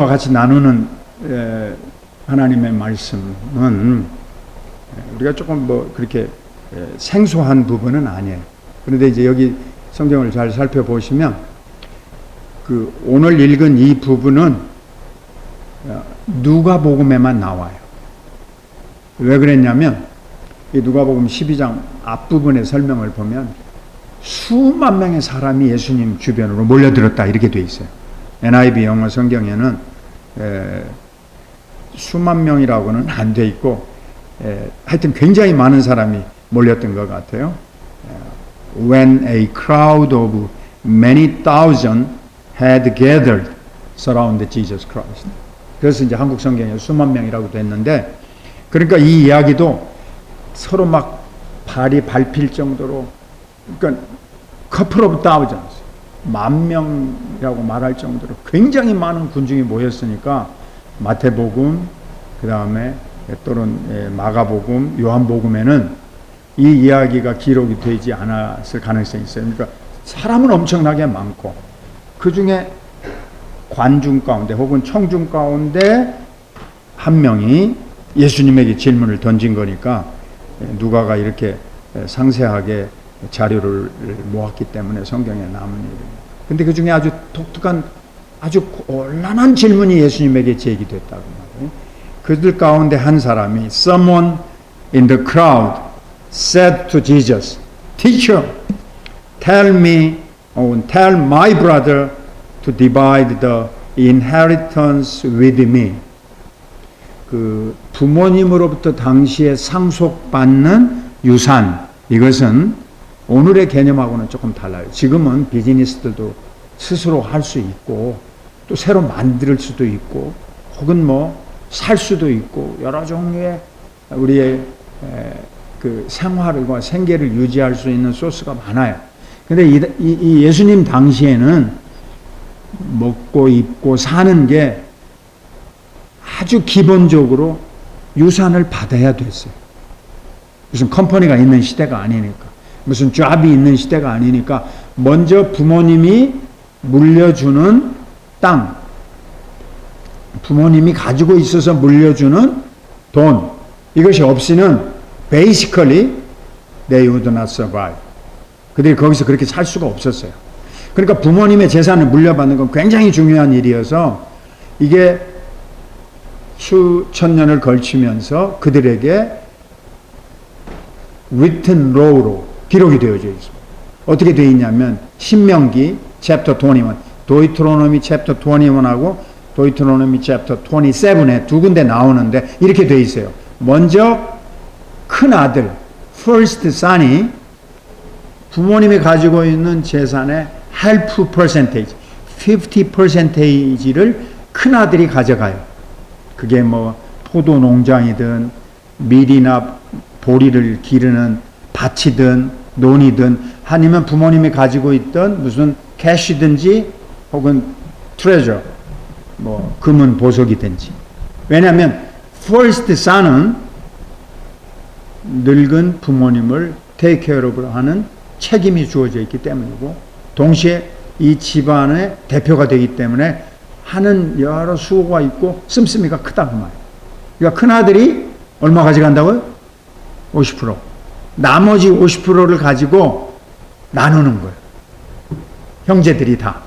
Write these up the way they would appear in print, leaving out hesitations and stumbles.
같이 나누는 하나님의 말씀은 우리가 조금 그렇게 생소한 부분은 아니에요. 그런데 이제 여기 성경을 잘 살펴보시면 오늘 읽은 이 부분은 누가복음에만 나와요. 왜 그랬냐면 이 누가복음 12장 앞부분의 설명을 보면 수만 명의 사람이 예수님 주변으로 몰려들었다 이렇게 돼 있어요. NIV 영어 성경에는 수만 명이라고는 안 돼 있고 하여튼 굉장히 많은 사람이 몰렸던 것 같아요. When a crowd of many thousand had gathered surround Jesus Christ. 그래서 이제 한국 성경에 수만 명이라고 됐는데, 그러니까 이 이야기도 서로 막 발이 밟힐 정도로, 그러니까 couple of thousands, 10,000명이라고 말할 정도로 굉장히 많은 군중이 모였으니까 마태복음, 그 다음에 또는 마가복음, 요한복음에는 이 이야기가 기록이 되지 않았을 가능성이 있어요. 그러니까 사람은 엄청나게 많고 그 중에 관중 가운데 혹은 청중 가운데 한 명이 예수님에게 질문을 던진 거니까 누가가 이렇게 상세하게 자료를 모았기 때문에 성경에 남은 일이에요. 근데 그 중에 아주 독특한 아주 곤란한 질문이 예수님에게 제기됐다고 말해요. 그들 가운데 한 사람이 Someone in the crowd said to Jesus, Teacher, tell my brother to divide the inheritance with me. 부모님으로부터 당시에 상속받는 유산, 이것은 오늘의 개념하고는 조금 달라요. 지금은 비즈니스들도 스스로 할 수 있고 또 새로 만들 수도 있고 혹은 살 수도 있고 여러 종류의 우리의 생활과 생계를 유지할 수 있는 소스가 많아요. 근데 이 예수님 당시에는 먹고 입고 사는 게 아주 기본적으로 유산을 받아야 됐어요. 무슨 컴퍼니가 있는 시대가 아니니까, 무슨 잡이 있는 시대가 아니니까 먼저 부모님이 물려주는 땅, 부모님이 가지고 있어서 물려주는 돈, 이것이 없이는 basically they would not survive. 그들이 거기서 그렇게 살 수가 없었어요. 그러니까 부모님의 재산을 물려받는 건 굉장히 중요한 일이어서 이게 수천 년을 걸치면서 그들에게 written law로 기록이 되어져 있습니다. 어떻게 되어 있냐면 신명기 chapter 21, 도이트로노미 chapter 21하고 도이트로노미 chapter 27에 두 군데 나오는데 이렇게 되어 있어요. 먼저 큰 아들 first son이 부모님이 가지고 있는 재산의 half percentage, 50%를 큰 아들이 가져가요. 그게 포도 농장이든 밀이나 보리를 기르는 밭이든 논이든 아니면 부모님이 가지고 있던 무슨 캐시든지 혹은 트레저, 금은 보석이든지. 왜냐하면 first son은 늙은 부모님을 take care of 하는 책임이 주어져 있기 때문이고 동시에 이 집안의 대표가 되기 때문에 하는 여러 수고가 있고 씀씀이가 크다고 말이에요. 그러니까 큰아들이 얼마 가져간다고요? 50%. 나머지 50%를 가지고 나누는 거예요. 형제들이 다.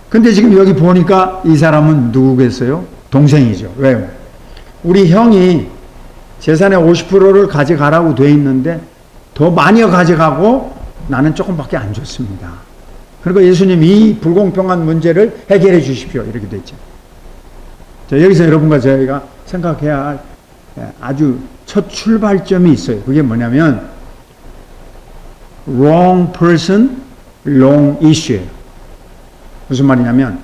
근데 지금 여기 보니까 이 사람은 누구겠어요? 동생이죠. 왜요? 우리 형이 재산의 50%를 가져가라고 돼 있는데 더 많이 가져가고 나는 조금밖에 안 줬습니다. 그러니까 예수님이 이 불공평한 문제를 해결해 주십시오. 이렇게 됐죠. 자, 여기서 여러분과 저희가 생각해야 할 아주 첫 출발점이 있어요. 그게 뭐냐면 wrong person, wrong issue. 무슨 말이냐면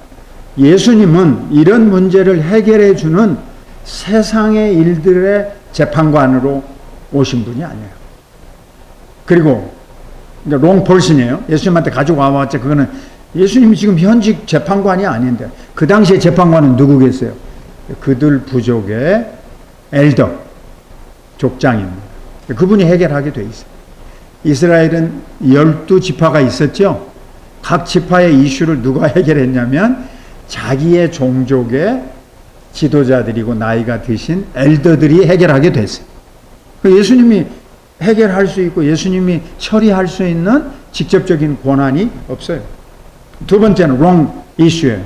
예수님은 이런 문제를 해결해 주는 세상의 일들의 재판관으로 오신 분이 아니에요. 그리고 그러니까 wrong person이에요. 예수님한테 가지고 와봤자 그거는 예수님이 지금 현직 재판관이 아닌데 그 당시에 재판관은 누구겠어요? 그들 부족의 엘더, 족장입니다. 그분이 해결하게 돼 있어요. 이스라엘은 12지파가 있었죠. 각 지파의 이슈를 누가 해결했냐면 자기의 종족의 지도자들이고 나이가 드신 엘더들이 해결하게 됐어요. 예수님이 해결할 수 있고 예수님이 처리할 수 있는 직접적인 권한이 없어요. 두 번째는 wrong issue예요.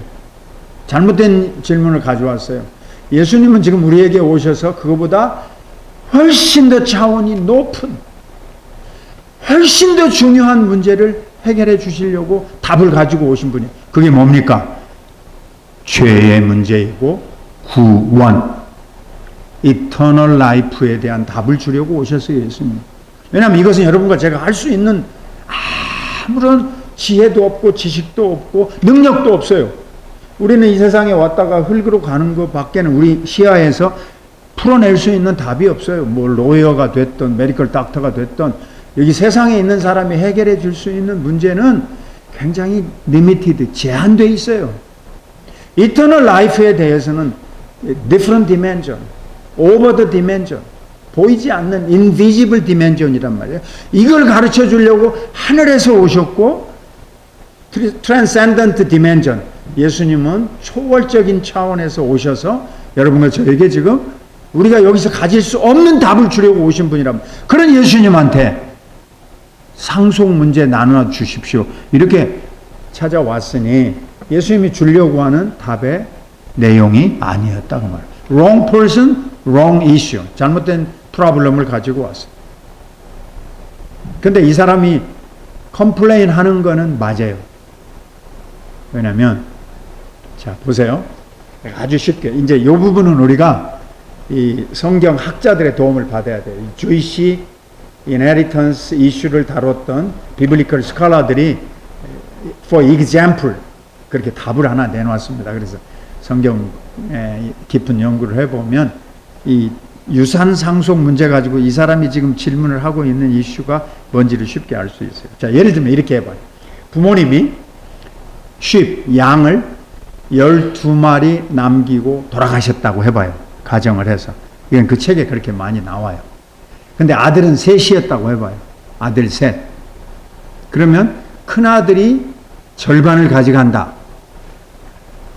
잘못된 질문을 가져왔어요. 예수님은 지금 우리에게 오셔서 그거보다 훨씬 더 차원이 높은, 훨씬 더 중요한 문제를 해결해 주시려고 답을 가지고 오신 분이, 그게 뭡니까? 죄의 문제이고 구원, 이터널 라이프에 대한 답을 주려고 오셨어요, 예수님. 왜냐하면 이것은 여러분과 제가 할 수 있는 아무런 지혜도 없고 지식도 없고 능력도 없어요. 우리는 이 세상에 왔다가 흙으로 가는 것 밖에는 우리 시야에서 풀어낼 수 있는 답이 없어요. 뭐 로이어가 됐든 메디컬 닥터가 됐든 여기 세상에 있는 사람이 해결해 줄 수 있는 문제는 굉장히 리미티드, 제한되어 있어요. 이터널 라이프에 대해서는 different dimension, over the dimension, 보이지 않는 invisible dimension이란 말이에요. 이걸 가르쳐 주려고 하늘에서 오셨고 transcendent dimension, 예수님은 초월적인 차원에서 오셔서 여러분과 저에게 지금 우리가 여기서 가질 수 없는 답을 주려고 오신 분이란 말이에요. 그런 예수님한테 상속 문제 나눠 주십시오, 이렇게 찾아왔으니 예수님이 주려고 하는 답의 내용이 아니었다고 말해요. Wrong person, wrong issue. 잘못된 프로블럼을 가지고 왔어요. 근데 이 사람이 컴플레인 하는 거는 맞아요. 왜냐면, 자, 보세요. 아주 쉽게. 이제 이 부분은 우리가 이 성경 학자들의 도움을 받아야 돼요. 주이시 inheritance 이슈를 다뤘던 비블리컬 스칼라들이 for example 그렇게 답을 하나 내놓았습니다. 그래서 성경 깊은 연구를 해보면 이 유산 상속 문제 가지고 이 사람이 지금 질문을 하고 있는 이슈가 뭔지를 쉽게 알 수 있어요. 자, 예를 들면 이렇게 해봐요. 부모님이 양을 12마리 남기고 돌아가셨다고 해봐요. 가정을 해서. 이건 그 책에 그렇게 많이 나와요. 근데 아들은 셋이었다고 해봐요. 아들 셋. 그러면 큰아들이 절반을 가져간다.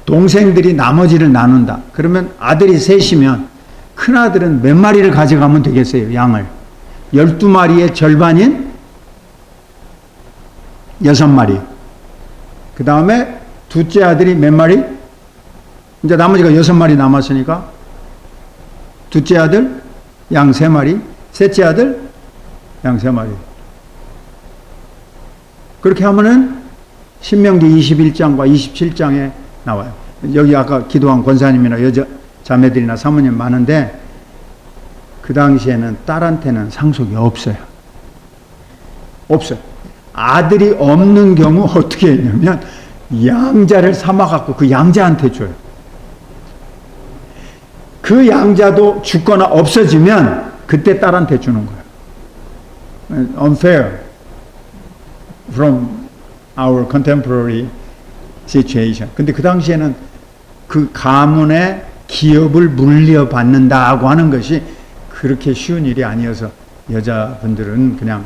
동생들이 나머지를 나눈다. 그러면 아들이 셋이면 큰아들은 몇 마리를 가져가면 되겠어요? 양을. 12마리의 절반인 6마리. 그 다음에 둘째 아들이 몇 마리? 이제 나머지가 6마리 남았으니까 둘째 아들 양 3마리, 셋째 아들 양 3마리. 그렇게 하면은 신명기 21장과 27장에 나와요. 여기 아까 기도한 권사님이나 여자 자매들이나 사모님 많은데 그 당시에는 딸한테는 상속이 없어요. 없어요. 아들이 없는 경우 어떻게 했냐면 양자를 삼아갖고 그 양자한테 줘요. 그 양자도 죽거나 없어지면 그때 딸한테 주는 거예요. Unfair from our contemporary situation. 근데 그 당시에는 그 가문의 기업을 물려받는다고 하는 것이 그렇게 쉬운 일이 아니어서 여자분들은 그냥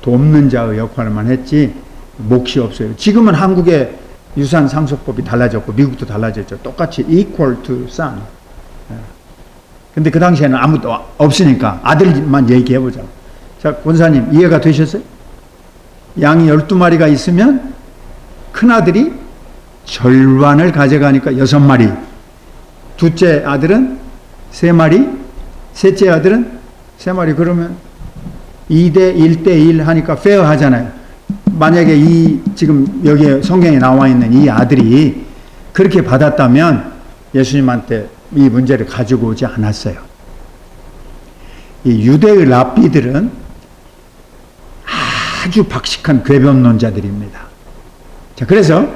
돕는 자의 역할만 했지 몫이 없어요. 지금은 한국의 유산 상속법이 달라졌고 미국도 달라졌죠. 똑같이 equal to son. 근데 그 당시에는 아무도 없으니까 아들만 얘기해보자. 자, 권사님 이해가 되셨어요? 양이 12마리가 있으면 큰아들이 절반을 가져가니까 6마리, 둘째 아들은 3마리, 셋째 아들은 3마리. 그러면 2대 1대 1 하니까 페어 하잖아요. 만약에 이 지금 여기에 성경에 나와 있는 이 아들이 그렇게 받았다면 예수님한테 이 문제를 가지고 오지 않았어요. 이 유대의 랍비들은 아주 박식한 궤변론자들입니다. 자, 그래서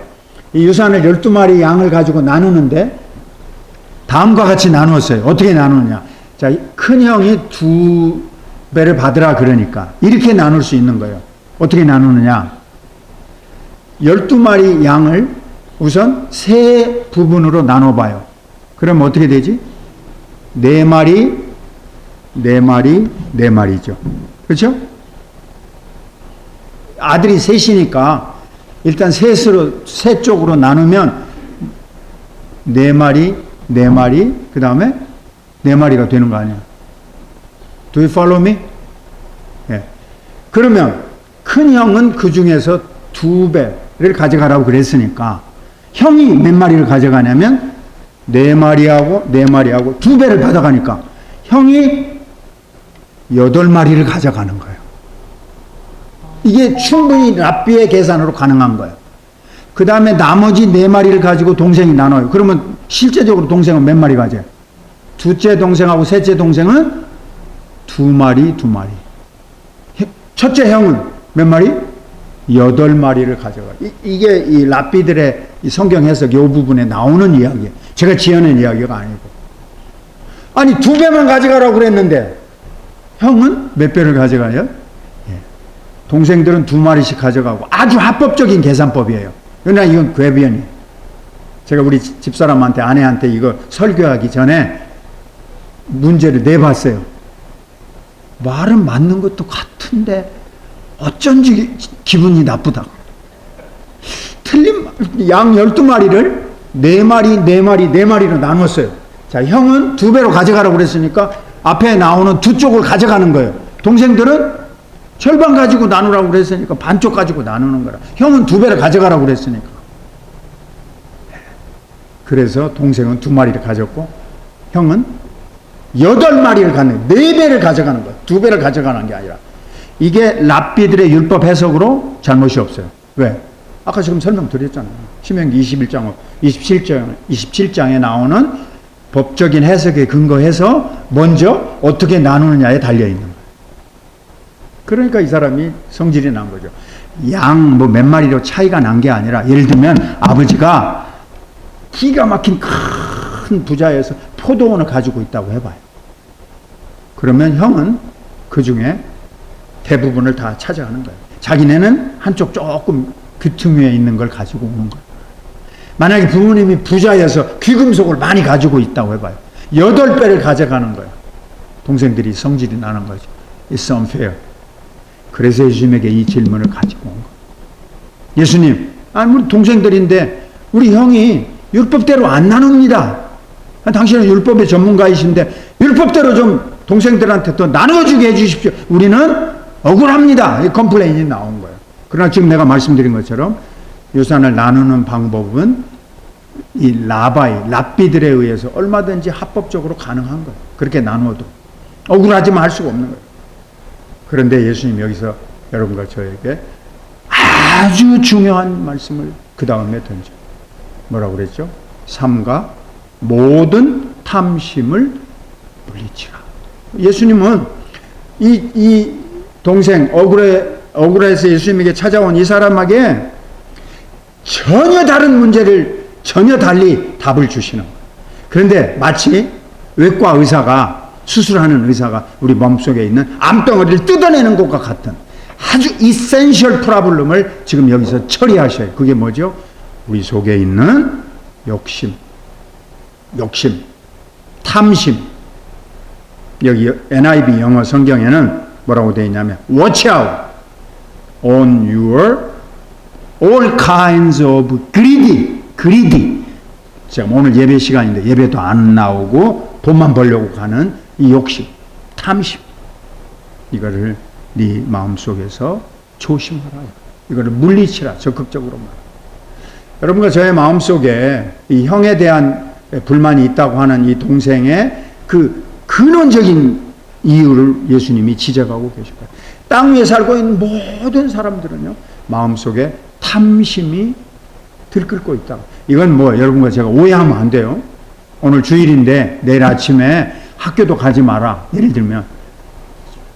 이 유산을 12마리 양을 가지고 나누는데 다음과 같이 나누었어요. 어떻게 나누느냐? 자, 큰 형이 2배를 받으라 그러니까 이렇게 나눌 수 있는 거예요. 어떻게 나누느냐? 12마리 양을 우선 3부분으로 나눠봐요. 그럼 어떻게 되지? 4마리, 4마리, 4마리죠. 그렇죠? 아들이 셋이니까 일단 셋 쪽으로 나누면 네 마리, 그 다음에 네 마리가 되는 거 아니야? Do you follow me? 예. 그러면 큰 형은 그 중에서 2배를 가져가라고 그랬으니까 형이 몇 마리를 가져가냐면 네 마리하고 2배를 받아가니까 형이 8마리를 가져가는 거예요. 이게 충분히 랍비의 계산으로 가능한 거예요. 그 다음에 나머지 4마리를 가지고 동생이 나눠요. 그러면 실제적으로 동생은 몇 마리 가져요? 둘째 동생하고 셋째 동생은 2마리. 첫째 형은 몇 마리? 8마리를 가져가. 이게 이 랍비들의 이 성경 해석 이 부분에 나오는 이야기예요. 제가 지어낸 이야기가 아니고. 아니 2배만 가져가라고 그랬는데 형은 몇 배를 가져가요? 예. 동생들은 2마리씩 가져가고 아주 합법적인 계산법이에요. 그러나 이건 궤변이에요. 제가 우리 집사람한테 아내한테 이거 설교하기 전에 문제를 내봤어요. 말은 맞는 것도 같은데 어쩐지 기분이 나쁘다. 틀린 양 12마리를 4마리로 나눴어요. 자, 형은 2배로 가져가라고 그랬으니까 앞에 나오는 2쪽을 가져가는 거예요. 동생들은 절반 가지고 나누라고 그랬으니까 반쪽 가지고 나누는 거라. 형은 2배를 가져가라고 그랬으니까. 그래서 동생은 2마리를 가졌고 형은 8마리를 갖는 4배를 가져가는 거예요. 2배를 가져가는 게 아니라. 이게 랍비들의 율법 해석으로 잘못이 없어요. 왜? 아까 지금 설명드렸잖아요. 신명기 27장에 나오는 법적인 해석에 근거해서 먼저 어떻게 나누느냐에 달려있는 거예요. 그러니까 이 사람이 성질이 난 거죠. 양 몇 마리로 차이가 난 게 아니라 예를 들면 아버지가 기가 막힌 큰 부자여서 포도원을 가지고 있다고 해봐요. 그러면 형은 그 중에 대부분을 다 차지하는 거예요. 자기네는 한쪽 조금 귀퉁이에 있는 걸 가지고 오는 거예요. 만약에 부모님이 부자여서 귀금속을 많이 가지고 있다고 해봐요. 8배를 가져가는 거예요. 동생들이 성질이 나는 거죠. It's unfair. 그래서 예수님에게 이 질문을 가지고 온 거예요. 예수님, 우리 동생들인데 우리 형이 율법대로 안 나눕니다. 당신은 율법의 전문가이신데 율법대로 좀 동생들한테 또 나눠주게 해주십시오. 우리는 억울합니다. 이 컴플레인이 나온 거예요. 그러나 지금 내가 말씀드린 것처럼 유산을 나누는 방법은 이 랍비들에 의해서 얼마든지 합법적으로 가능한 거예요. 그렇게 나누어도 억울하지만 할 수가 없는 거예요. 그런데 예수님 여기서 여러분과 저에게 아주 중요한 말씀을 그 다음에 던져. 뭐라고 그랬죠? 삼가 모든 탐심을 물리치라. 예수님은 이 동생 억울해서 예수님에게 찾아온 이 사람에게 전혀 다른 문제를 전혀 달리 답을 주시는 거예요. 그런데 마치 외과 의사가 수술하는 의사가 우리 몸속에 있는 암덩어리를 뜯어내는 것과 같은 아주 이센셜 프로블럼을 지금 여기서 처리하셔요. 그게 뭐죠? 우리 속에 있는 욕심, 탐심. 여기 NIV 영어 성경에는 뭐라고 되어 있냐면 Watch out on your all kinds of greedy. 지금 오늘 예배 시간인데 예배도 안 나오고 돈만 벌려고 가는 이 욕심, 탐심. 이거를 네 마음속에서 조심하라. 이거를 물리치라. 적극적으로 말해. 여러분과 저의 마음속에 이 형에 대한 불만이 있다고 하는 이 동생의 그 근원적인 이유를 예수님이 지적하고 계실 거예요. 땅 위에 살고 있는 모든 사람들은요, 마음속에 탐심이 들끓고 있다. 이건 뭐 여러분과 제가 오해하면 안 돼요. 오늘 주일인데 내일 아침에 학교도 가지 마라. 예를 들면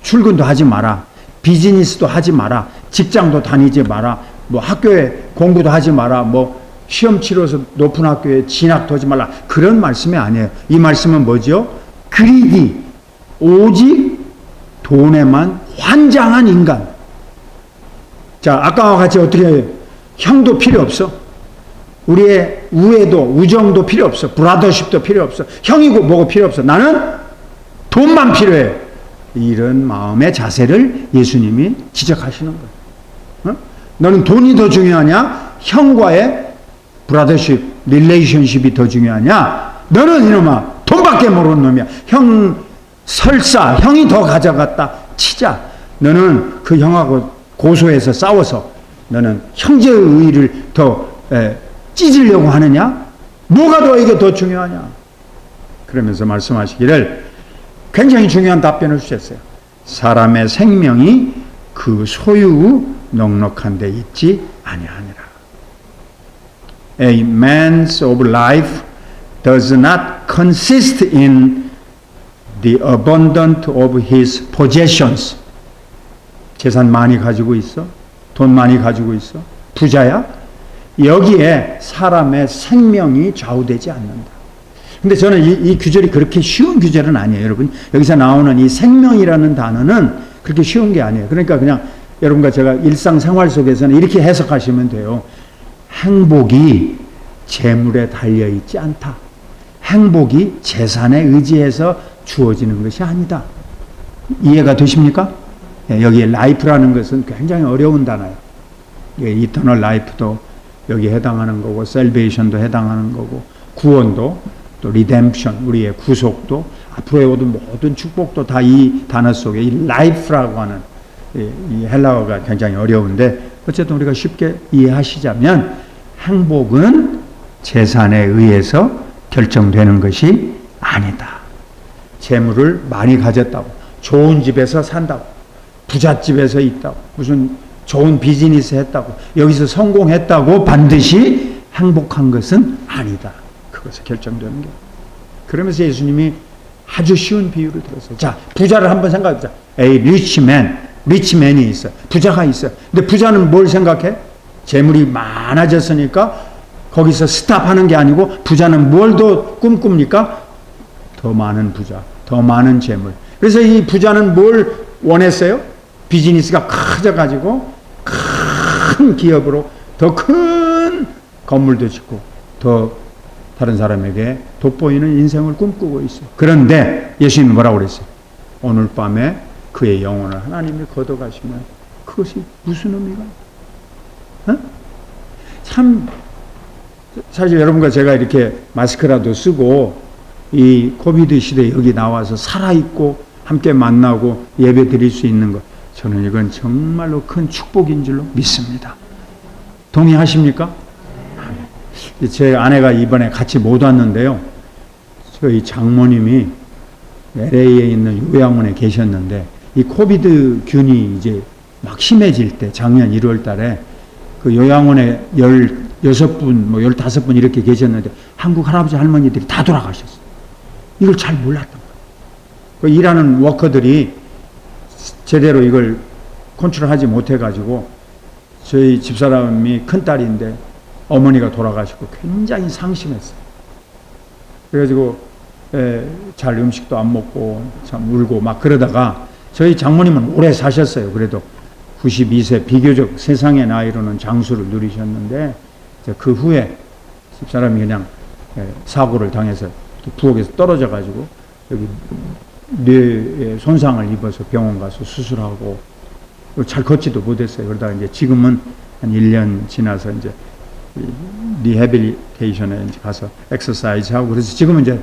출근도 하지 마라. 비즈니스도 하지 마라. 직장도 다니지 마라. 뭐 학교에 공부도 하지 마라. 뭐 시험 치러서 높은 학교에 진학도 하지 말라. 그런 말씀이 아니에요. 이 말씀은 뭐죠? 그리디, 오직 돈에만 환장한 인간. 자, 아까와 같이 어떻게 해요? 형도 필요 없어. 우리의 우애도, 우정도 필요 없어. 브라더십도 필요 없어. 형이고 뭐고 필요 없어. 나는 돈만 필요해. 이런 마음의 자세를 예수님이 지적하시는 거예요. 어? 너는 돈이 더 중요하냐? 형과의 브라더십, 릴레이션십이 더 중요하냐? 너는 이놈아 돈밖에 모르는 놈이야. 형 설사 형이 더 가져갔다 치자. 너는 그 형하고 고소해서 싸워서 너는 형제의 의의를 더 찢으려고 하느냐? 뭐가 너에게 더 중요하냐? 그러면서 말씀하시기를 굉장히 중요한 답변을 주셨어요. 사람의 생명이 그 소유 넉넉한 데 있지 아니하니라. A man's of life does not consist in the abundance of his possessions. 재산 많이 가지고 있어? 돈 많이 가지고 있어? 부자야? 여기에 사람의 생명이 좌우되지 않는다. 근데 저는 이 규절이 그렇게 쉬운 규절은 아니에요, 여러분. 여기서 나오는 이 생명이라는 단어는 그렇게 쉬운 게 아니에요. 그러니까 그냥 여러분과 제가 일상생활 속에서는 이렇게 해석하시면 돼요. 행복이 재물에 달려있지 않다. 행복이 재산에 의지해서 주어지는 것이 아니다. 이해가 되십니까? 여기 라이프라는 것은 굉장히 어려운 단어예요. 이터널 라이프도 여기에 해당하는 거고, 셀베이션도 해당하는 거고, 구원도, 또 리뎀션, 우리의 구속도, 앞으로의 모든 축복도 다 이 단어 속에 이 라이프라고 하는 이 헬라어가 굉장히 어려운데, 어쨌든 우리가 쉽게 이해하시자면 행복은 재산에 의해서 결정되는 것이 아니다. 재물을 많이 가졌다고, 좋은 집에서 산다고, 부잣집에서 있다고, 무슨 좋은 비즈니스 했다고, 여기서 성공했다고 반드시 행복한 것은 아니다. 그것에 결정되는 게. 그러면서 예수님이 아주 쉬운 비유를 들었어요. 자, 부자를 한번 생각해보자. A rich man, 리치맨이 있어. 부자가 있어. 근데 부자는 뭘 생각해? 재물이 많아졌으니까 거기서 스탑하는 게 아니고 부자는 뭘 더 꿈꿉니까? 더 많은 부자, 더 많은 재물. 그래서 이 부자는 뭘 원했어요? 비즈니스가 커져가지고 큰 기업으로 더 큰 건물도 짓고 더 다른 사람에게 돋보이는 인생을 꿈꾸고 있어요. 그런데 예수님은 뭐라고 그랬어요? 오늘 밤에 그의 영혼을 하나님이 걷어가시면 그것이 무슨 의미가? 참 사실 여러분과 제가 이렇게 마스크라도 쓰고 이 코비드 시대에 여기 나와서 살아있고 함께 만나고 예배 드릴 수 있는 것, 저는 이건 정말로 큰 축복인 줄로 믿습니다. 동의하십니까? 제 아내가 이번에 같이 못 왔는데요. 저희 장모님이 LA에 있는 요양원에 계셨는데 이 코비드 균이 이제 막 심해질 때 작년 1월 달에 그 요양원에 16분, 뭐 15분 이렇게 계셨는데 한국 할아버지 할머니들이 다 돌아가셨어요. 이걸 잘 몰랐던 거예요. 그 일하는 워커들이 제대로 이걸 컨트롤하지 못해가지고 저희 집사람이 큰딸인데 어머니가 돌아가시고 굉장히 상심했어요. 그래가지고 잘 음식도 안 먹고 참 울고 막 그러다가 저희 장모님은 오래 사셨어요. 그래도 92세 비교적 세상의 나이로는 장수를 누리셨는데 그 후에 집사람이 그냥 사고를 당해서 부엌에서 떨어져가지고 여기 뇌에 손상을 입어서 병원 가서 수술하고 잘 걷지도 못했어요. 그러다가 이제 지금은 한 1년 지나서 이제 리해빌리테이션에 이제 가서 엑서사이즈 하고 그래서 지금은 이제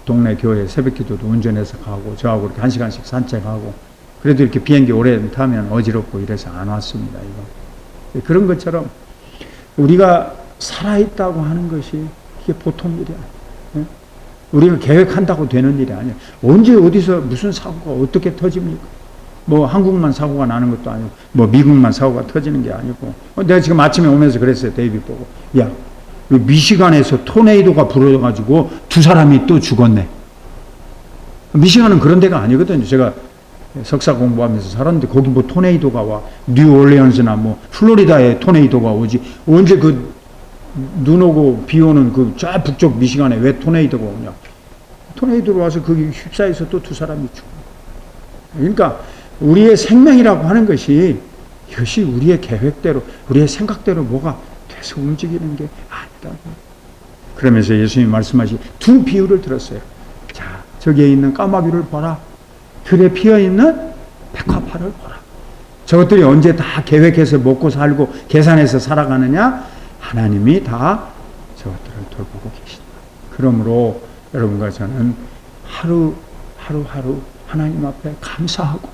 동네 교회 새벽기도도 운전해서 가고 저하고 이렇게 1시간씩 산책하고 그래도 이렇게 비행기 오래 타면 어지럽고 이래서 안 왔습니다. 이거 그런 것처럼 우리가 살아있다고 하는 것이 이게 보통 일이 아니에요. 우리가 계획한다고 되는 일이 아니에요. 언제 어디서 무슨 사고가 어떻게 터집니까? 뭐 한국만 사고가 나는 것도 아니고 뭐 미국만 사고가 터지는 게 아니고 내가 지금 아침에 오면서 그랬어요. 데이비 보고 야 미시간에서 토네이도가 불어가지고 2사람이 또 죽었네. 미시간은 그런 데가 아니거든요. 제가 석사 공부하면서 살았는데 거기 뭐 토네이도가 와 뉴올리언스나 뭐 플로리다에 토네이도가 오지 언제 그 눈 오고 비 오는 그 저 북쪽 미시간에 왜 토네이도가 오냐. 토네이도로 와서 거기 휩싸여서 또 2사람이 죽어. 그러니까 우리의 생명이라고 하는 것이 이것이 우리의 계획대로 우리의 생각대로 뭐가 돼서 움직이는 게 아니다. 그러면서 예수님이 말씀하신 2 비유를 들었어요. 자, 저기에 있는 까마귀를 보라. 들에 피어있는 백화파를 보라. 저것들이 언제 다 계획해서 먹고 살고 계산해서 살아가느냐? 하나님이 다 저것들을 돌보고 계신다. 그러므로 여러분과 저는 하루하루 하나님 앞에 감사하고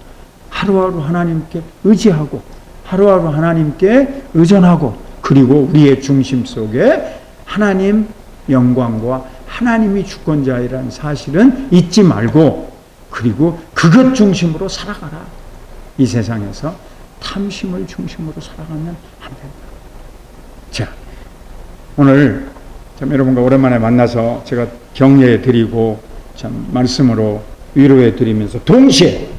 하루하루 하나님께 의지하고 하루하루 하나님께 의존하고 그리고 우리의 중심 속에 하나님 영광과 하나님이 주권자이라는 사실은 잊지 말고 그리고 그것 중심으로 살아가라. 이 세상에서 탐심을 중심으로 살아가면 안 된다. 자, 오늘 참 여러분과 오랜만에 만나서 제가 격려해 드리고 참 말씀으로 위로해 드리면서 동시에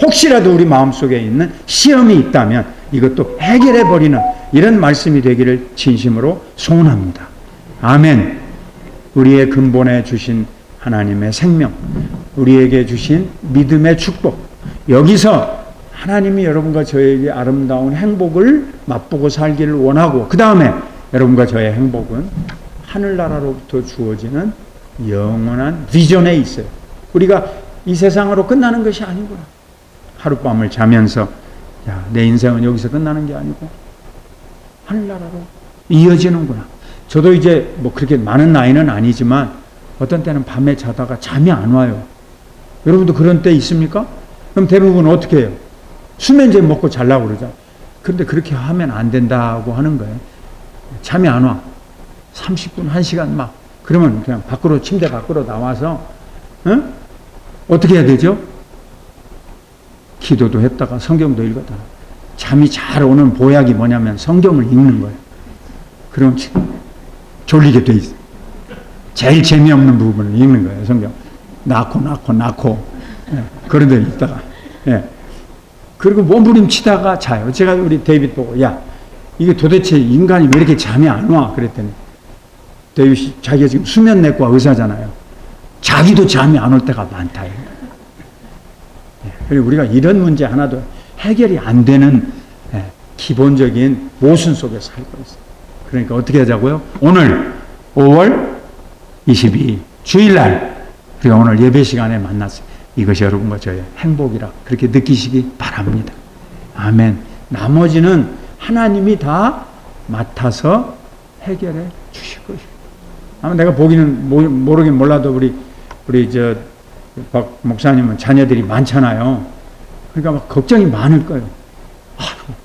혹시라도 우리 마음속에 있는 시험이 있다면 이것도 해결해 버리는 이런 말씀이 되기를 진심으로 소원합니다. 아멘. 우리의 근본에 주신 하나님의 생명, 우리에게 주신 믿음의 축복, 여기서 하나님이 여러분과 저에게 아름다운 행복을 맛보고 살기를 원하고 그 다음에 여러분과 저의 행복은 하늘나라로부터 주어지는 영원한 비전에 있어요. 우리가 이 세상으로 끝나는 것이 아니구나. 하룻밤을 자면서 야, 내 인생은 여기서 끝나는 게 아니고 하늘나라로 이어지는구나. 저도 이제 뭐 그렇게 많은 나이는 아니지만 어떤 때는 밤에 자다가 잠이 안 와요. 여러분도 그런 때 있습니까? 그럼 대부분 어떻게 해요? 수면제 먹고 자려고 그러죠. 그런데 그렇게 하면 안 된다고 하는 거예요. 잠이 안 와. 30분, 1시간 막. 그러면 그냥 밖으로, 침대 밖으로 나와서, 어떻게 해야 되죠? 기도도 했다가 성경도 읽었다가. 잠이 잘 오는 보약이 뭐냐면 성경을 읽는 거예요. 그럼 졸리게 돼 있어요. 제일 재미없는 부분을 읽는 거예요, 성경. 낳고. 예, 그런 데 있다가. 예. 그리고 몸부림치다가 자요. 제가 우리 데이빗 보고, 야, 이게 도대체 인간이 왜 이렇게 잠이 안 와? 그랬더니, 데이빗이 자기가 지금 수면내과 의사잖아요. 자기도 잠이 안 올 때가 많다. 예. 그리고 우리가 이런 문제 하나도 해결이 안 되는 기본적인 모순 속에 살고 있어요. 그러니까 어떻게 하자고요? 오늘 5월 22일 주일날 우리가 오늘 예배 시간에 만났어요. 이것이 여러분과 저의 행복이라 그렇게 느끼시기 바랍니다. 아멘. 나머지는 하나님이 다 맡아서 해결해 주실 것이에요. 아마 내가 보기는 모르긴 몰라도 우리 저 박 목사님은 자녀들이 많잖아요. 그러니까 막 걱정이 많을 거예요.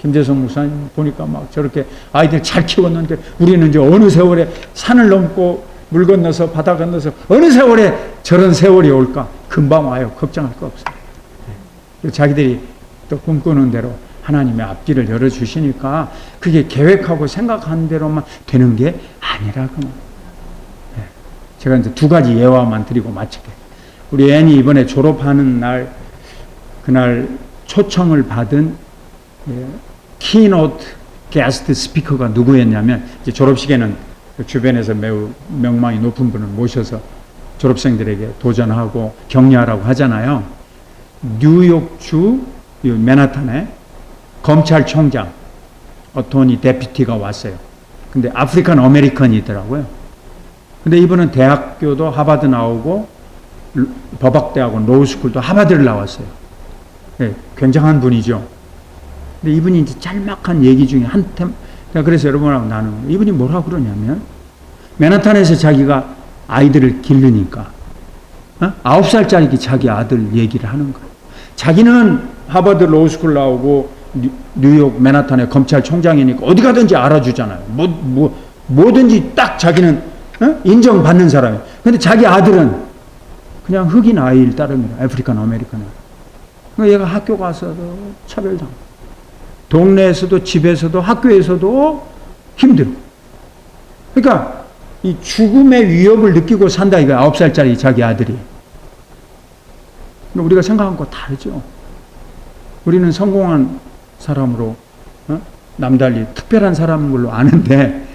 김재성 목사님 보니까 막 저렇게 아이들 잘 키웠는데 우리는 이제 어느 세월에 산을 넘고 물 건너서 바다 건너서 어느 세월에 저런 세월이 올까? 금방 와요. 걱정할 거 없어요. 자기들이 또 꿈꾸는 대로 하나님의 앞길을 열어주시니까 그게 계획하고 생각한 대로만 되는 게 아니라고. 제가 이제 두 가지 예화만 드리고 마칠게요. 우리 애니 이번에 졸업하는 날, 그날 초청을 받은 키노트 게스트 스피커가 누구였냐면, 이제 졸업식에는 주변에서 매우 명망이 높은 분을 모셔서 졸업생들에게 도전하고 격려하라고 하잖아요. 뉴욕주 맨하탄에 검찰총장 어토니 데피티가 왔어요. 근데 아프리칸 아메리칸이더라고요. 근데 이분은 대학교도 하버드 나오고 법학대학원 로우스쿨도 하버드를 나왔어요. 네, 굉장한 분이죠. 근데 이분이 이제 짤막한 얘기 중에 한 템, 그래서 여러분하고 나누는, 이분이 뭐라고 그러냐면, 맨하탄에서 자기가 아이들을 기르니까, 9살짜리 자기 아들 얘기를 하는 거예요. 자기는 하버드 로우스쿨 나오고, 뉴욕 맨하탄의 검찰총장이니까 어디 가든지 알아주잖아요. 뭐든지 딱 자기는, 인정받는 사람이에요. 근데 자기 아들은 그냥 흑인 아이일 따름이에요. 아프리칸 아메리칸. 얘가 학교 가서도 차별당하고, 동네에서도 집에서도 학교에서도 힘들고. 그러니까 이 죽음의 위협을 느끼고 산다 이거 9살짜리 자기 아들이. 우리가 생각한 거 다르죠. 우리는 성공한 사람으로 남달리 특별한 사람인 걸로 아는데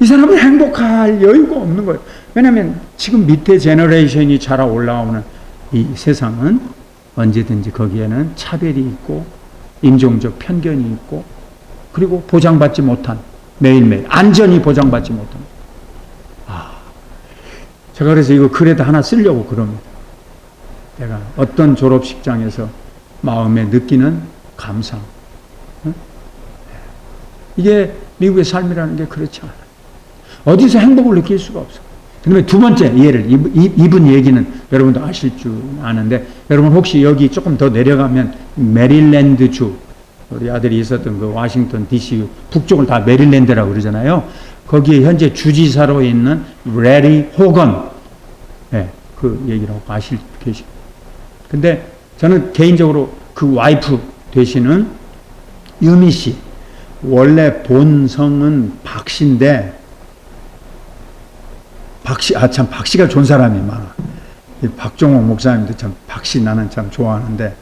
이 사람은 행복할 여유가 없는 거예요. 왜냐하면 지금 밑에 제너레이션이 자라 올라오는 이 세상은 언제든지 거기에는 차별이 있고 인종적 편견이 있고 그리고 보장받지 못한, 매일매일 안전이 보장받지 못한. 제가 그래서 이거 글에다 하나 쓰려고 그럽니다. 내가 어떤 졸업식장에서 마음에 느끼는 감상. 이게 미국의 삶이라는 게 그렇지 않아요. 어디서 행복을 느낄 수가 없어. 그다음에 두 번째 예를, 이분 얘기는 여러분도 아실 줄 아는데, 여러분 혹시 여기 조금 더 내려가면 메릴랜드주, 우리 아들이 있었던 그 워싱턴 DC 북쪽을 다 메릴랜드라고 그러잖아요. 거기에 현재 주지사로 있는 레리 호건, 네, 그 얘기라고 아실 계시. 근데 저는 개인적으로 그 와이프 되시는 유미 씨, 원래 본성은 박씨인데, 참 박씨가 좋은 사람이 많아. 박종옥 목사님도 참 박씨 나는 참 좋아하는데,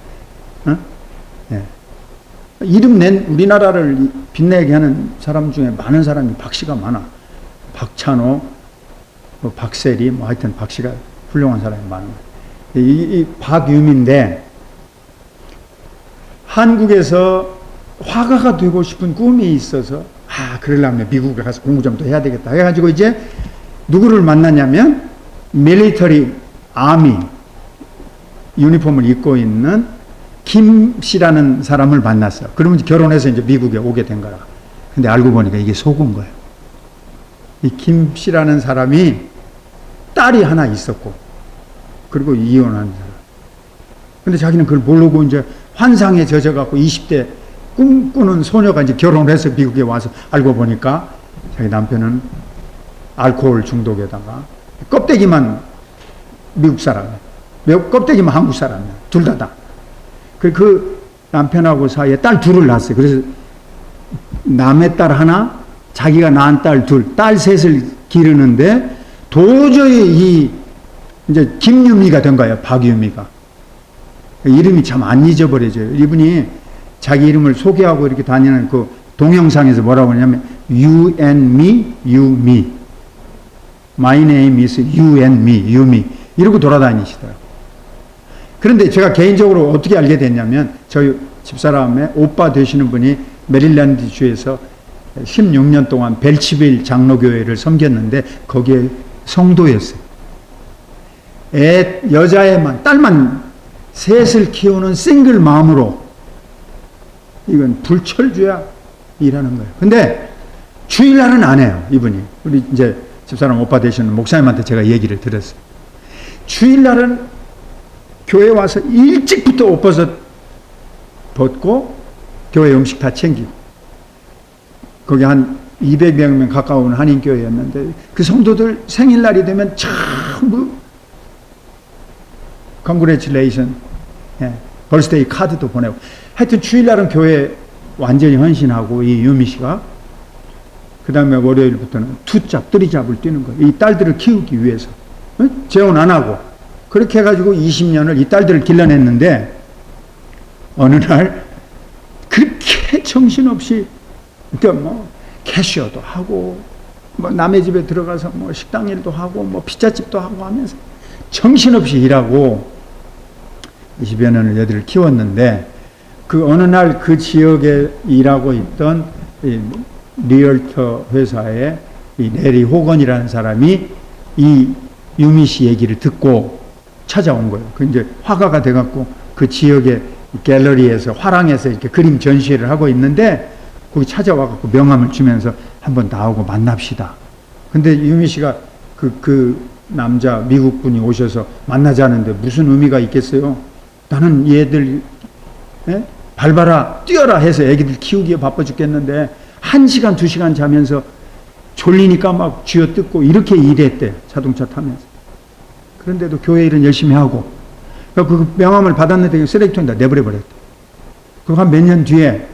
어? 네. 이름 낸 우리나라를 빛내게 하는 사람 중에 많은 사람이 박씨가 많아. 박찬호, 뭐 박세리, 뭐 하여튼 박씨가 훌륭한 사람이 많은 거야. 이 박유미인데, 한국에서 화가가 되고 싶은 꿈이 있어서, 그러려면 미국에 가서 공부 좀 더 해야 되겠다 해가지고 이제 누구를 만나냐면, 밀리터리 아미 유니폼을 입고 있는 김 씨라는 사람을 만났어요. 그러면 결혼해서 이제 미국에 오게 된 거라. 근데 알고 보니까 이게 속은 거예요. 이 김 씨라는 사람이 딸이 하나 있었고, 그리고 이혼한 사람. 근데 자기는 그걸 모르고 이제 환상에 젖어갖고 20대 꿈꾸는 소녀가 이제 결혼을 해서 미국에 와서 알고 보니까 자기 남편은 알코올 중독에다가 껍데기만 미국 사람이야. 껍데기만 한국 사람이야. 둘 다. 그 남편하고 사이에 딸 둘을 낳았어요. 그래서 남의 딸 하나, 자기가 낳은 딸 둘, 딸 셋을 기르는데 도저히 이제 김유미가 된 거예요. 박유미가. 이름이 참 안 잊어버려져요. 이분이 자기 이름을 소개하고 이렇게 다니는 그 동영상에서 뭐라고 하냐면 You and me, you me. My name is you and me, you me. 이러고 돌아다니시더라고요. 그런데 제가 개인적으로 어떻게 알게 됐냐면, 저희 집사람의 오빠 되시는 분이 메릴랜드 주에서 16년 동안 벨치빌 장로교회를 섬겼는데 거기에 성도였어요. 여자애만, 딸만 셋을 키우는 싱글 마음으로, 이건 불철주야 일하는 거예요. 근데 주일날은 안 해요, 이분이. 우리 이제 집사람 오빠 되시는 목사님한테 제가 얘기를 들었어요. 주일날은 교회 와서 일찍부터 옷벗어 벗고 교회 음식 다 챙기고, 거기 한 200명 가까운 한인교회였는데 그 성도들 생일날이 되면 전부 컨그레츄레이션, 벌스데이 카드도 보내고, 하여튼 주일날은 교회 완전히 헌신하고, 이 유미 씨가 그 다음에 월요일부터는 투잡, 뜨리잡을 뛰는 거예요. 이 딸들을 키우기 위해서. 재혼 안 하고. 그렇게 해가지고 20년을 이 딸들을 길러냈는데, 어느 날 그렇게 정신없이, 그러니까 뭐 캐셔도 하고, 뭐 남의 집에 들어가서 뭐 식당 일도 하고, 뭐 피자집도 하고 하면서 정신없이 일하고 20여 년을 얘들을 키웠는데, 그 어느 날 그 지역에 일하고 있던 이 리얼터 회사의 이 레리 호건이라는 사람이 이 유미 씨 얘기를 듣고 찾아온 거예요. 그 이제 화가가 돼갖고 그 지역의 갤러리에서, 화랑에서 이렇게 그림 전시회를 하고 있는데, 거기 찾아와갖고 명함을 주면서 한번 나오고 만납시다. 근데 유미 씨가 그 남자 미국 분이 오셔서 만나자는데 무슨 의미가 있겠어요? 나는 얘들 밟아라 뛰어라 해서 애기들 키우기에 바빠 죽겠는데 1시간 2시간 자면서 졸리니까 막 쥐어뜯고 이렇게 일했대, 자동차 타면서. 그런데도 교회 일은 열심히 하고, 그 명함을 받았는데 쓰레기통에다 내버려버렸대. 그리고 한 몇 년 뒤에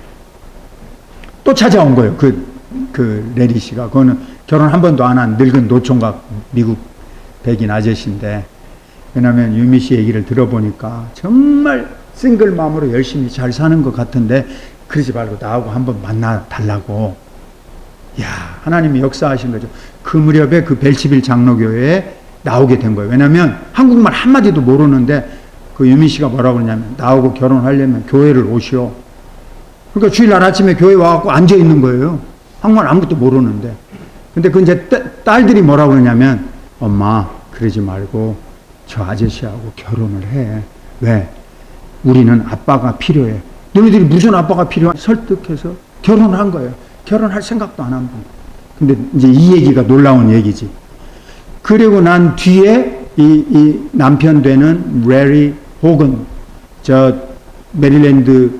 또 찾아온 거예요. 그 레리 씨가. 그거는 결혼 한 번도 안 한 늙은 노총각 미국 백인 아저씨인데, 왜냐면 유미 씨 얘기를 들어보니까 정말 싱글 마음으로 열심히 잘 사는 것 같은데, 그러지 말고 나하고 한번 만나 달라고. 야, 하나님이 역사하신 거죠. 그 무렵에 그 벨치빌 장로교회에 나오게 된 거예요. 왜냐면 한국말 한마디도 모르는데 그 유미 씨가 뭐라고 그러냐면, 나하고 결혼하려면 교회를 오시오. 그러니까 주일날 아침에 교회 와갖고 앉아 있는 거예요. 한국말 아무것도 모르는데. 근데 그 이제 딸들이 뭐라고 그러냐면, 엄마, 그러지 말고 저 아저씨하고 결혼을 해. 왜? 우리는 아빠가 필요해. 너희들이 무슨 아빠가 필요해? 설득해서 결혼한 거예요. 결혼할 생각도 안 한 분. 근데 이제 이 얘기가 놀라운 얘기지. 그리고 난 뒤에 이 남편 되는 레리 호건, 저 메릴랜드,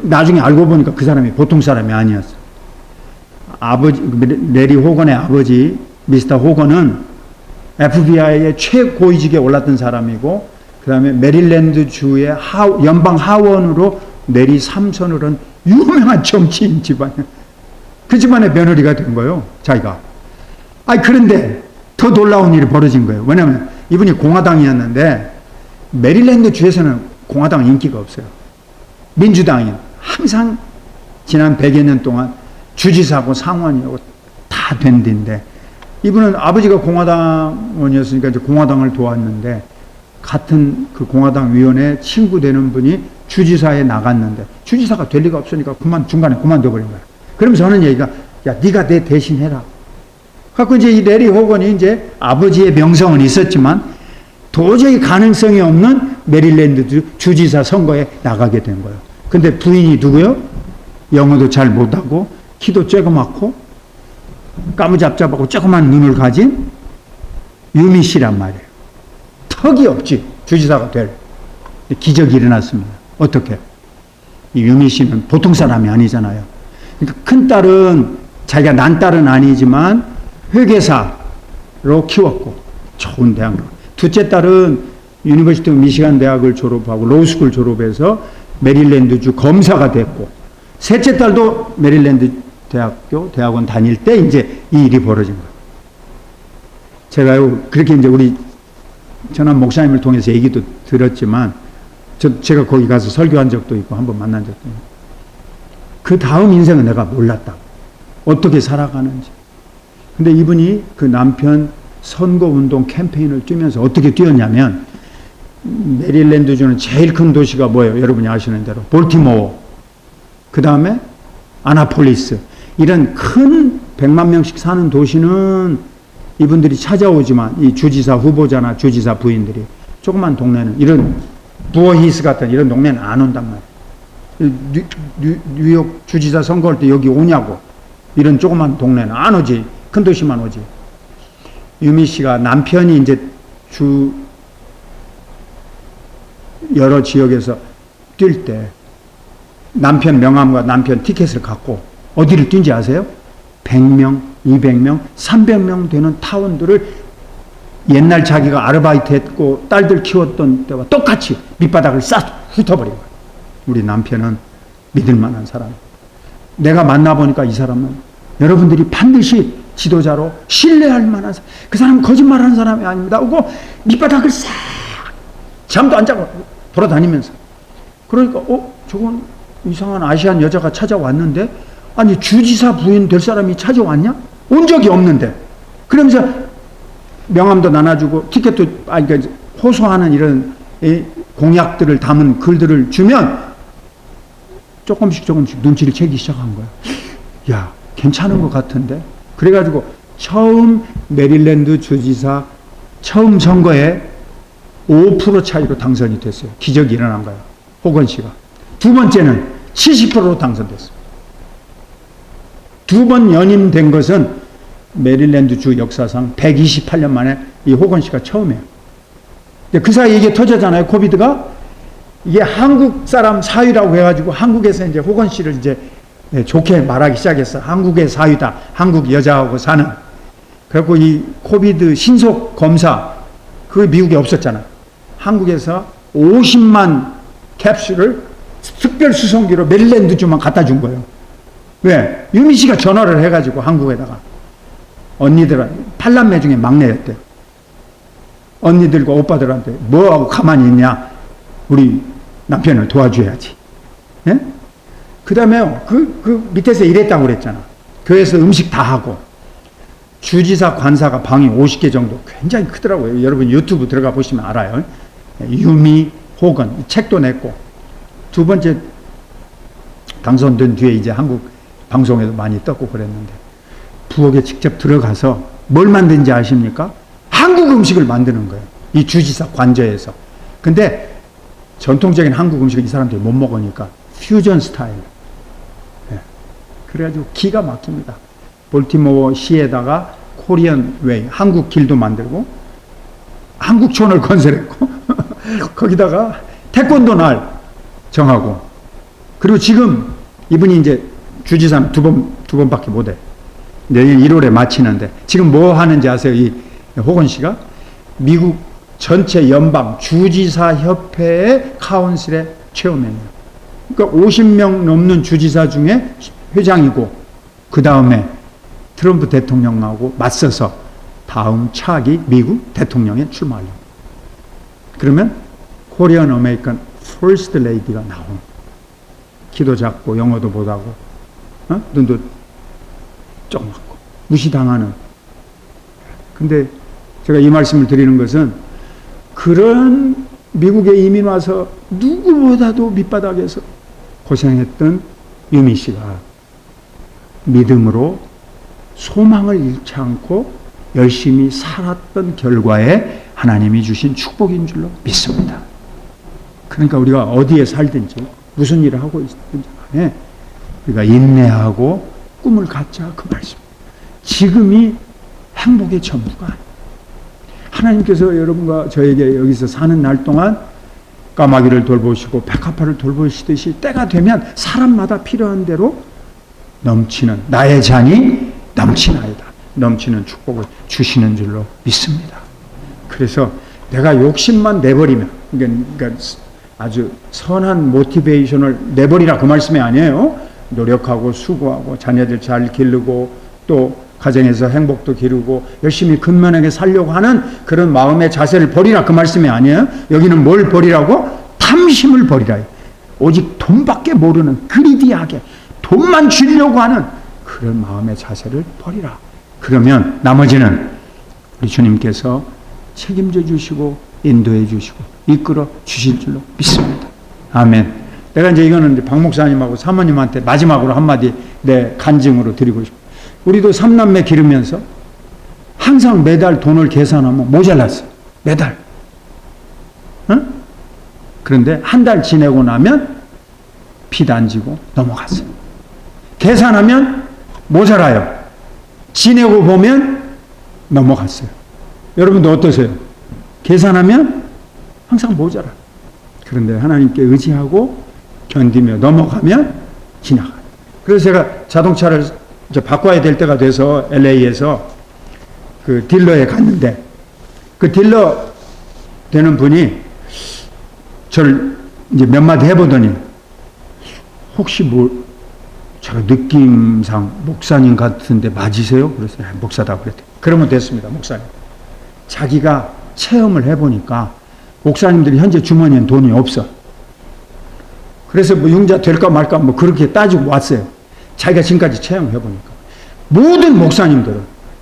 나중에 알고 보니까 그 사람이 보통 사람이 아니었어. 레리 호건의 아버지, 미스터 호건은 FBI의 최고위직에 올랐던 사람이고, 그 다음에 메릴랜드 주의 연방 하원으로 내리 3선을 유명한 정치인 집안이야. 그 집안의 며느리가 된 거예요, 자기가. 그런데 더 놀라운 일이 벌어진 거예요. 왜냐하면 이분이 공화당이었는데 메릴랜드 주에서는 공화당 인기가 없어요. 민주당이 항상 지난 100여 년 동안 주지사고 상원이고 다 된 데인데, 이분은 아버지가 공화당원이었으니까 이제 공화당을 도왔는데, 같은 그 공화당 위원회 친구 되는 분이 주지사에 나갔는데 주지사가 될 리가 없으니까 중간에 그만둬버린 거야. 그러면서 하는 얘기가, 야, 네가 내 대신 해라. 갖고 이제 이 레리 호건이 이제 아버지의 명성은 있었지만 도저히 가능성이 없는 메릴랜드 주지사 선거에 나가게 된 거예요. 근데 부인이 누구요? 영어도 잘 못하고 키도 쬐그맣고 까무잡잡하고 조그만 눈을 가진 유미 씨란 말이에요. 턱이 없지, 주지사가 될. 기적이 일어났습니다. 어떻게? 이 유미 씨는 보통 사람이 아니잖아요. 그러니까 큰 딸은 자기가 난 딸은 아니지만 회계사로 키웠고 좋은 대학교. 둘째 딸은 유니버시티 오브 미시간 대학을 졸업하고 로스쿨 졸업해서 메릴랜드주 검사가 됐고, 셋째 딸도 메릴랜드 대학원 다닐 때 이제 이 일이 벌어진 거예요. 제가요, 그렇게 이제 우리 전한 목사님을 통해서 얘기도 들었지만, 제가 거기 가서 설교한 적도 있고 한번 만난 적도 있고, 그 다음 인생은 내가 몰랐다고. 어떻게 살아가는지. 근데 이분이 그 남편 선거운동 캠페인을 뛰면서 어떻게 뛰었냐면, 메릴랜드주는 제일 큰 도시가 뭐예요? 여러분이 아시는 대로 볼티모어, 그 다음에 아나폴리스, 이런 큰 100만 명씩 사는 도시는 이분들이 찾아오지만 이 주지사 후보자나 주지사 부인들이, 조그만 동네는, 이런 부어히스 같은 이런 동네는 안 온단 말이에요. 뉴욕 주지사 선거할 때 여기 오냐고. 이런 조그만 동네는 안 오지. 큰 도시만 오지. 유미 씨가 남편이 이제 여러 지역에서 뛸 때 남편 명함과 남편 티켓을 갖고 어디를 뛴지 아세요? 100명, 200명, 300명 되는 타운들을 옛날 자기가 아르바이트 했고 딸들 키웠던 때와 똑같이 밑바닥을 싹 훑어버린 거예요. 우리 남편은 믿을 만한 사람. 내가 만나보니까 이 사람은 여러분들이 반드시 지도자로 신뢰할 만한 사람. 그 사람은 거짓말하는 사람이 아닙니다. 하고 밑바닥을 싹, 잠도 안 자고 돌아다니면서. 그러니까 저건 이상한 아시안 여자가 찾아왔는데, 아니 주지사 부인 될 사람이 찾아왔냐? 온 적이 없는데. 그러면서 명함도 나눠주고 티켓도, 그러니까 호소하는 이런 공약들을 담은 글들을 주면 조금씩 눈치를 채기 시작한 거야. 야, 괜찮은 것 같은데. 그래가지고 처음 메릴랜드 주지사 처음 선거에 5% 차이로 당선이 됐어요. 기적이 일어난 거예요. 호건 씨가. 두 번째는 70%로 당선됐어요. 두 번 연임된 것은 메릴랜드 주 역사상 128년 만에 이 호건 씨가 처음이에요. 그 사이에 이게 터졌잖아요. 코비드가. 이게 한국 사람 사위라고 해가지고 한국에서 이제 호건 씨를 이제 좋게 말하기 시작했어. 한국의 사위다. 한국 여자하고 사는. 그래갖고 이 코비드 신속 검사, 그게 미국에 없었잖아. 한국에서 50만 캡슐을 특별 수송기로 메릴랜드주만 갖다 준 거예요. 왜? 유미 씨가 전화를 해가지고 한국에다가 언니들한테, 8남매 중에 막내였대. 언니들과 오빠들한테 뭐하고 가만히 있냐? 우리 남편을 도와줘야지. 예? 그 다음에 그 밑에서 일했다고 그랬잖아. 교회에서 음식 다 하고. 주지사 관사가 방이 50개 정도, 굉장히 크더라고요. 여러분 유튜브 들어가 보시면 알아요. 유미 호건, 책도 냈고. 두 번째 당선된 뒤에 이제 한국 방송에도 많이 떴고 그랬는데, 부엌에 직접 들어가서 뭘 만든지 아십니까? 한국 음식을 만드는 거예요. 이 주지사 관저에서. 근데 전통적인 한국 음식을 이 사람들이 못 먹으니까 퓨전 스타일. 네. 그래가지고 기가 막힙니다. 볼티모어 시에다가 코리안 웨이, 한국 길도 만들고 한국촌을 건설했고 거기다가 태권도 날 정하고, 그리고 지금 이분이 이제 주지사는 두 번밖에 못 해. 내년 1월에 마치는데 지금 뭐 하는지 아세요? 이 호건 씨가 미국 전체 연방 주지사 협회의 카운슬의 체어맨이에요. 그러니까 50명 넘는 주지사 중에 회장이고, 그 다음에 트럼프 대통령하고 맞서서 다음 차기 미국 대통령에 출마하려고. 그러면 코리안 아메리칸 퍼스트 레이디가 나오는, 키도 작고 영어도 못하고 눈도 조그맣고 무시당하는. 근데 제가 이 말씀을 드리는 것은, 그런 미국에 이민 와서 누구보다도 밑바닥에서 고생했던 유미 씨가 믿음으로 소망을 잃지 않고 열심히 살았던 결과에 하나님이 주신 축복인 줄로 믿습니다. 그러니까 우리가 어디에 살든지 무슨 일을 하고 있든지 간에 우리가 인내하고 꿈을 갖자, 그 말씀. 지금이 행복의 전부가 아니에요. 하나님께서 여러분과 저에게 여기서 사는 날 동안 까마귀를 돌보시고 백합화를 돌보시듯이 때가 되면 사람마다 필요한 대로 넘치는, 나의 잔이 넘치나이다, 넘치는 축복을 주시는 줄로 믿습니다. 그래서 내가 욕심만 내버리면, 그러니까 아주 선한 모티베이션을 내버리라, 그 말씀이 아니에요. 노력하고 수고하고 자녀들 잘 기르고 또 가정에서 행복도 기르고 열심히 근면하게 살려고 하는 그런 마음의 자세를 버리라, 그 말씀이 아니에요. 여기는 뭘 버리라고? 탐심을 버리라. 오직 돈밖에 모르는 그리디하게 돈만 주려고 하는 그런 마음의 자세를 버리라. 그러면 나머지는 우리 주님께서 책임져 주시고 인도해 주시고 이끌어 주실 줄로 믿습니다. 아멘. 내가 이제 이거는 박 목사님하고 사모님한테 마지막으로 한마디 내 간증으로 드리고 싶어요. 우리도 삼남매 기르면서 항상 매달 돈을 계산하면 모자랐어요. 매달. 응? 그런데 한 달 지내고 나면 빚 안 지고 넘어갔어요. 계산하면 모자라요. 지내고 보면 넘어갔어요. 여러분도 어떠세요? 계산하면 항상 모자라. 그런데 하나님께 의지하고 견디며 넘어가면 지나가요. 그래서 제가 자동차를 이제 바꿔야 될 때가 돼서 LA에서 그 딜러에 갔는데, 그 딜러 되는 분이 저를 이제 몇 마디 해보더니, 혹시 뭐 제가 느낌상 목사님 같은데 맞으세요? 그래서 목사다 그랬대. 그러면 됐습니다, 목사님. 자기가 체험을 해보니까 목사님들이 현재 주머니엔 돈이 없어. 그래서 뭐 융자 될까 말까 뭐 그렇게 따지고 왔어요. 자기가 지금까지 체험해보니까 모든 목사님들은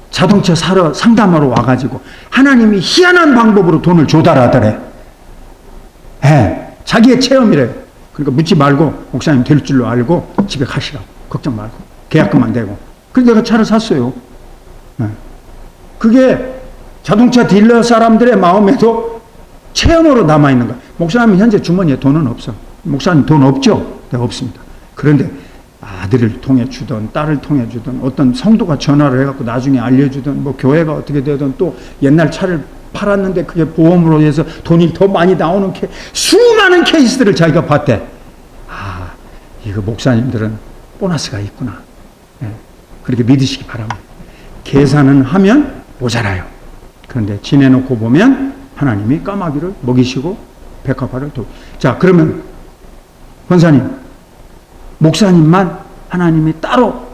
자동차 사러 상담하러 와가지고 하나님이 희한한 방법으로 돈을 조달하더래. 자기의 체험이래요. 그러니까 묻지 말고 목사님 될 줄로 알고 집에 가시라고. 걱정 말고 계약금만 대고. 그래서 내가 차를 샀어요. 그게 자동차 딜러 사람들의 마음에도 체험으로 남아있는 거야. 목사님 현재 주머니에 돈은 없어. 목사님 돈 없죠? 네, 없습니다. 그런데 아들을 통해 주던 딸을 통해 주던 어떤 성도가 전화를 해갖고 나중에 알려주던 뭐 교회가 어떻게 되든 또 옛날 차를 팔았는데 그게 보험으로 해서 돈이 더 많이 나오는 수많은 케이스들을 자기가 봤대. 아, 이거 목사님들은 보너스가 있구나. 그렇게 믿으시기 바랍니다. 계산은 하면 모자라요. 그런데 지내놓고 보면 하나님이 까마귀를 먹이시고 백합화를 자, 그러면 권사님, 목사님만 하나님이 따로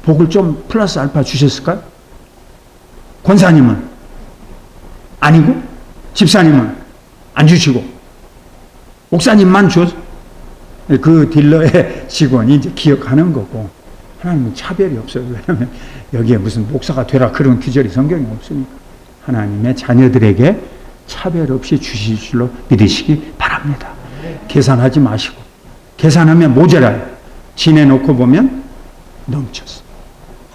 복을 좀 플러스 알파 주셨을까요? 권사님은 아니고, 집사님은 안 주시고, 목사님만 줬. 그 딜러의 직원이 이제 기억하는 거고, 하나님은 차별이 없어요. 왜냐하면 여기에 무슨 목사가 되라 그런 규절이 성경에 없으니까. 하나님의 자녀들에게 차별 없이 주실 줄로 믿으시기 바랍니다. 계산하지 마시고, 계산하면 모자라요. 지내놓고 보면 넘쳤어.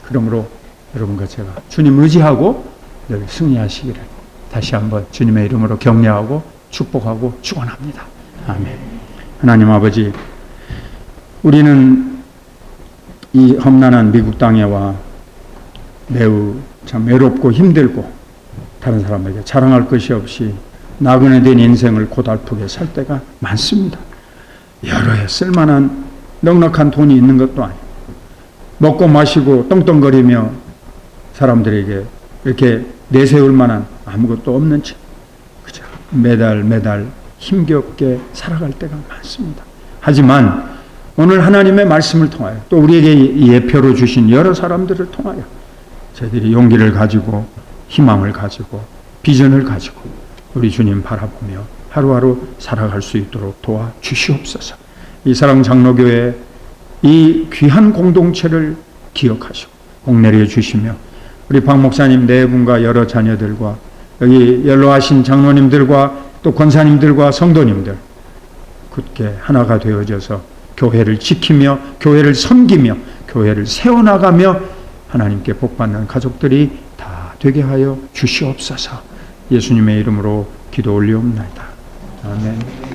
그러므로 여러분과 제가 주님 의지하고 늘 승리하시기를 다시 한번 주님의 이름으로 격려하고 축복하고 축원합니다. 아멘. 하나님 아버지, 우리는 이 험난한 미국 땅에 와 매우 참 외롭고 힘들고 다른 사람에게 자랑할 것이 없이 나그네 된 인생을 고달프게 살 때가 많습니다. 여러 해 쓸만한 넉넉한 돈이 있는 것도 아니고 먹고 마시고 떵떵거리며 사람들에게 이렇게 내세울 만한 아무것도 없는 채 그저 매달 힘겹게 살아갈 때가 많습니다. 하지만 오늘 하나님의 말씀을 통하여 또 우리에게 예표로 주신 여러 사람들을 통하여 저희들이 용기를 가지고 희망을 가지고 비전을 가지고 우리 주님 바라보며 하루하루 살아갈 수 있도록 도와주시옵소서. 이 사랑장로교회 이 귀한 공동체를 기억하시고 복내려 주시며 우리 박 목사님 네 분과 여러 자녀들과 여기 연로하신 장로님들과 또 권사님들과 성도님들 굳게 하나가 되어져서 교회를 지키며 교회를 섬기며 교회를 세워나가며 하나님께 복받는 가족들이 다 되게 하여 주시옵소서. 예수님의 이름으로 기도 올리옵나이다. 아멘.